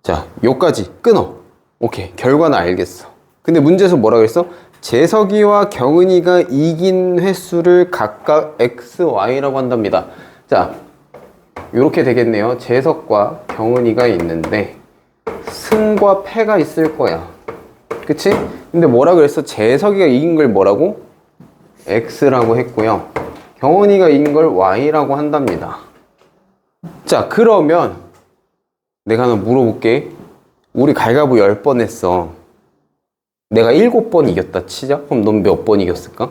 자, 요까지 끊어. 오케이, 결과는 알겠어. 근데 문제에서 뭐라 그랬어? 재석이와 경은이가 이긴 횟수를 각각 x, y라고 한답니다. 자, 요렇게 되겠네요. 재석과 경은이가 있는데 승과 패가 있을 거야. 그치? 근데 뭐라 그랬어? 재석이가 이긴 걸 뭐라고? x라고 했고요. 경은이가 이긴 걸 y라고 한답니다. 자, 그러면 내가 하나 물어볼게. 우리 갈가보 10번 했어. 내가 7번 이겼다 치자? 그럼 넌 몇 번 이겼을까?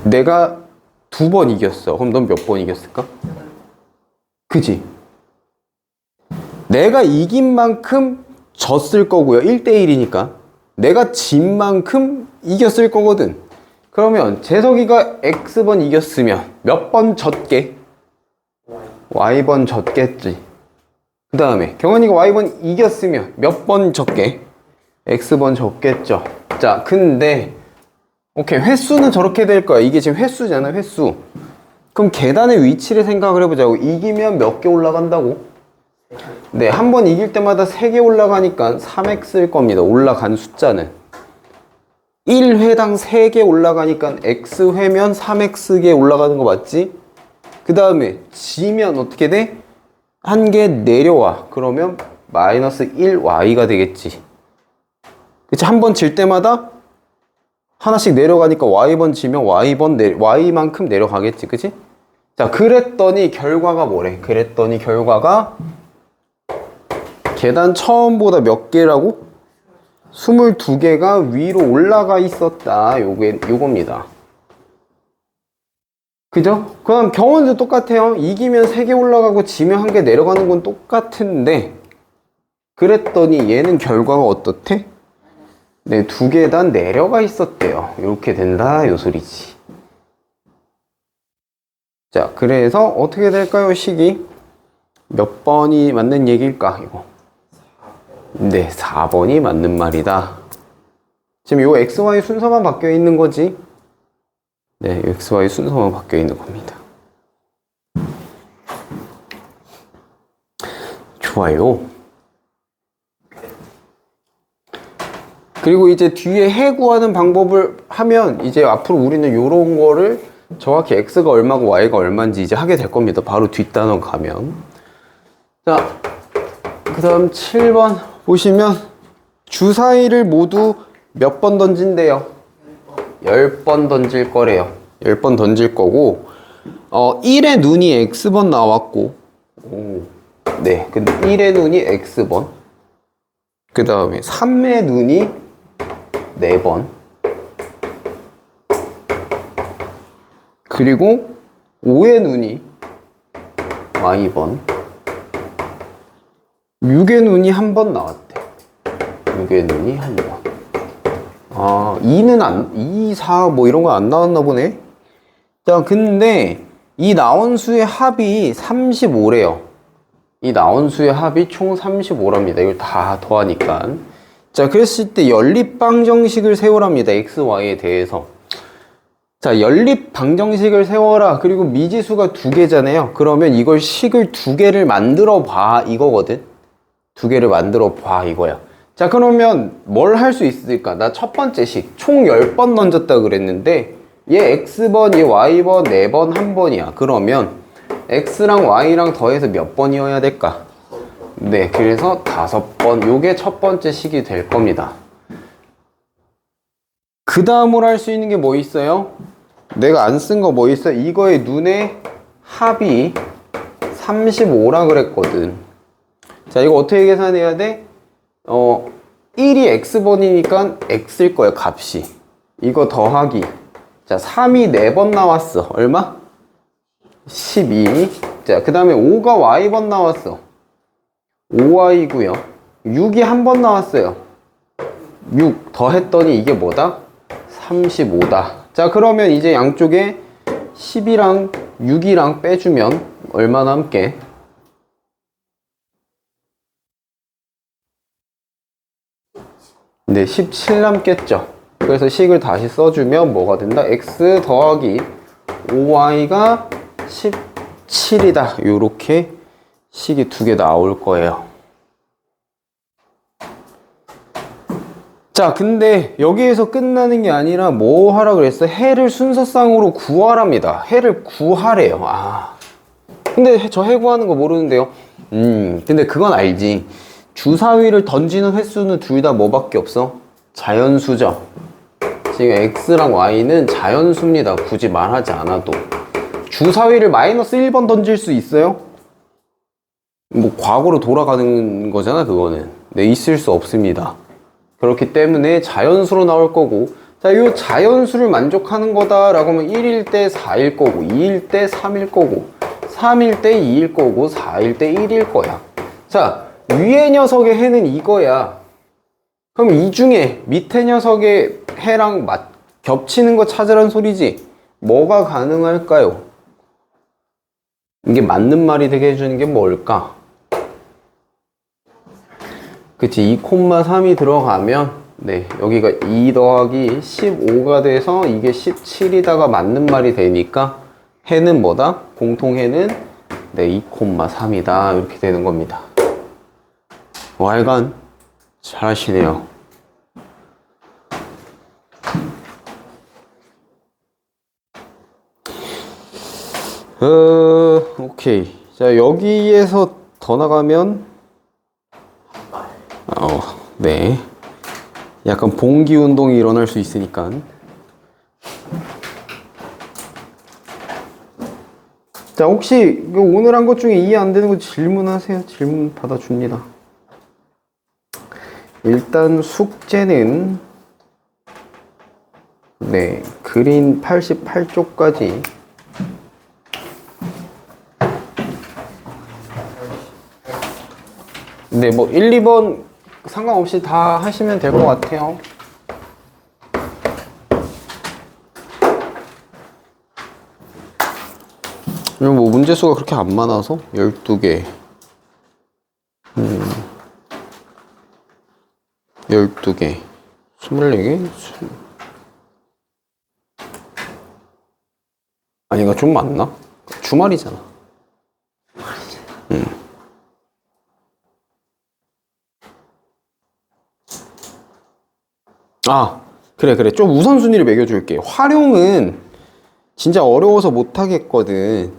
내가 2번 이겼어. 그럼 넌 몇 번 이겼을까? 그지? 내가 이긴 만큼 졌을 거고요. 1대1이니까. 내가 진 만큼 이겼을 거거든. 그러면 재석이가 X번 이겼으면 몇 번 졌게? Y번 졌겠지. 그 다음에 경원이가 Y번 이겼으면 몇 번 졌게? X번 졌겠죠. 자, 근데 오케이, 횟수는 저렇게 될 거야. 이게 지금 횟수잖아, 횟수. 그럼 계단의 위치를 생각을 해보자고. 이기면 몇 개 올라간다고? 네, 한 번 이길 때마다 3개 올라가니까 3x일 겁니다. 올라간 숫자는 1회당 3개 올라가니까 x회면 3x개 올라가는 거 맞지? 그 다음에 지면 어떻게 돼? 한 개 내려와. 그러면 마이너스 1y가 되겠지. 그치? 한 번 질 때마다 하나씩 내려가니까 y번 지면 y만큼 내려가겠지. 그치? 자, 그랬더니 결과가 뭐래? 그랬더니 결과가 계단 처음보다 몇 개라고? 22개가 위로 올라가 있었다. 요겁니다. 그죠? 그럼 경원도 똑같아요. 이기면 3개 올라가고 지면 1개 내려가는 건 똑같은데 그랬더니 얘는 결과가 어떻대? 네, 2계단 내려가 있었대요. 이렇게 된다, 요 소리지. 자, 그래서 어떻게 될까요, 식이? 몇 번이 맞는 얘기일까, 이거? 네, 4번이 맞는 말이다. 지금 요 XY 순서만 바뀌어 있는 거지? 네, XY 순서만 바뀌어 있는 겁니다. 좋아요. 그리고 이제 뒤에 해 구하는 방법을 하면 이제 앞으로 우리는 요런 거를 정확히 x가 얼마고 y가 얼마인지 이제 하게 될 겁니다. 바로 뒷단원 가면. 자, 그 다음 7번 보시면 주사위를 모두 몇 번 던진대요? 10번 던질 거래요. 10번 던질 거고 1의 눈이 x번 나왔고 네, 근데 1의 눈이 x번, 그 다음에 3의 눈이 4번, 그리고 5의 눈이 y번, 6의 눈이 한 번 나왔대. 6의 눈이 한 번. 아, 2, 4 뭐 이런 거 안 나왔나 보네. 자, 근데 이 나온 수의 합이 35래요. 이 나온 수의 합이 총 35랍니다. 이걸 다 더하니까. 자, 그랬을 때 연립방정식을 세우랍니다. x, y에 대해서. 자, 연립방정식을 세워라. 그리고 미지수가 2개잖아요. 그러면 이걸 식을 2개를 만들어 봐, 이거거든. 2개를 만들어 봐, 이거야. 자, 그러면 뭘 할 수 있을까? 나 첫 번째 식 총 10번 던졌다 그랬는데 얘 x번, 얘 y번, 4번, 1번이야. 그러면 x랑 y랑 더해서 몇 번이어야 될까? 네, 그래서 5번. 요게 첫 번째 식이 될 겁니다. 그 다음으로 할 수 있는 게 뭐 있어요? 내가 안 쓴 거 뭐 있어? 이거의 눈의 합이 35라 그랬거든. 자, 이거 어떻게 계산해야 돼? 1이 x번이니까 x일 거예요, 값이. 이거 더하기. 자, 3이 4번 나왔어. 얼마? 12. 자, 그 다음에 5가 y번 나왔어. 5y고요. 6이 한 번 나왔어요. 6 더했더니 이게 뭐다? 35다. 자, 그러면 이제 양쪽에 10이랑 6이랑 빼주면 얼마 남게? 네, 17 남겠죠. 그래서 식을 다시 써주면 뭐가 된다? x 더하기 5y가 17이다. 요렇게 식이 두 개 나올 거예요. 자, 근데 여기에서 끝나는 게 아니라 뭐 하라 그랬어? 해를 순서상으로 구하랍니다. 해를 구하래요. 아, 근데 저 해 구하는 거 모르는데요. 근데 그건 알지. 주사위를 던지는 횟수는 둘 다 뭐밖에 없어? 자연수죠. 지금 x랑 y는 자연수입니다. 굳이 말하지 않아도. 주사위를 마이너스 1번 던질 수 있어요? 뭐 과거로 돌아가는 거잖아, 그거는. 네, 있을 수 없습니다. 그렇기 때문에 자연수로 나올 거고, 자, 이 자연수를 만족하는 거다라고 하면 1일 때 4일 거고, 2일 때 3일 거고, 3일 때 2일 거고, 4일 때 1일 거야. 자, 위의 녀석의 해는 이거야. 그럼 이 중에 밑에 녀석의 해랑 겹치는 거 찾으란 소리지. 뭐가 가능할까요? 이게 맞는 말이 되게 해주는 게 뭘까? 그치, 2,3이 들어가면, 네, 여기가 2 더하기 15가 돼서 이게 17이다가 맞는 말이 되니까 해는 뭐다? 공통해는 네, 2,3이다. 이렇게 되는 겁니다. 하여간 잘하시네요. 오케이. 자, 여기에서 더 나가면 네. 약간 봉기 운동이 일어날 수 있으니까. 자, 혹시 오늘 한 것 중에 이해 안 되는 거 질문하세요. 질문 받아줍니다. 일단 숙제는 네, 그린 88쪽까지 네, 뭐 1, 2번 상관없이 다 하시면 될 것 같아요. 뭐 문제 수가 그렇게 안 많아서 12개 12개 24개 아니 이거 좀 많나? 주말이잖아. 아, 그래. 좀 우선순위를 매겨줄게. 활용은 진짜 어려워서 못하겠거든.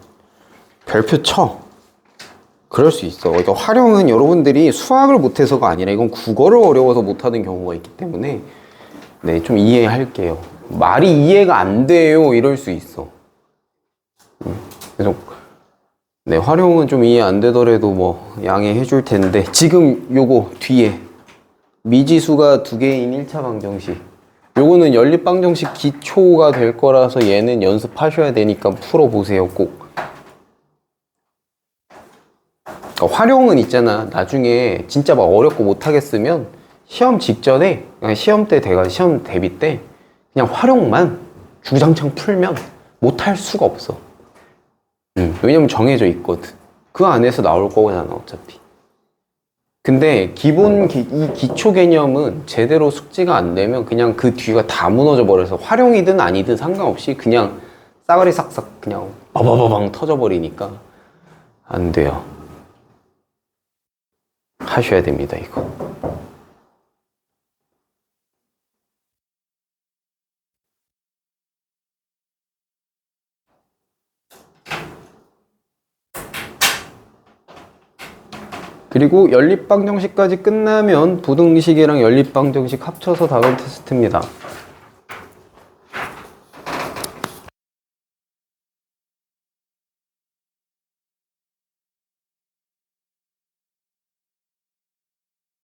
별표 쳐. 그럴 수 있어. 그러니까 활용은 여러분들이 수학을 못해서가 아니라 이건 국어를 어려워서 못하는 경우가 있기 때문에 네, 좀 이해할게요. 말이 이해가 안 돼요. 이럴 수 있어. 그래서 네, 활용은 좀 이해 안 되더라도 뭐 양해해 줄 텐데 지금 요거 뒤에 미지수가 두 개인 1차 방정식 요거는 연립 방정식 기초가 될 거라서 얘는 연습하셔야 되니까 풀어보세요. 꼭. 그러니까 활용은 있잖아. 나중에 진짜 막 어렵고 못하겠으면 시험 직전에 시험 때 돼가 시험 대비 때 그냥 활용만 주장창 풀면 못할 수가 없어. 왜냐면 정해져 있거든. 그 안에서 나올 거잖아 어차피. 근데 기본 이 기초 개념은 제대로 숙지가 안 되면 그냥 그 뒤가 다 무너져 버려서 활용이든 아니든 상관없이 그냥 싸그리 싹싹 그냥 바바바방 터져 버리니까 안 돼요. 하셔야 됩니다 이거. 그리고 연립방정식까지 끝나면 부등식이랑 연립방정식 합쳐서 다음 테스트입니다.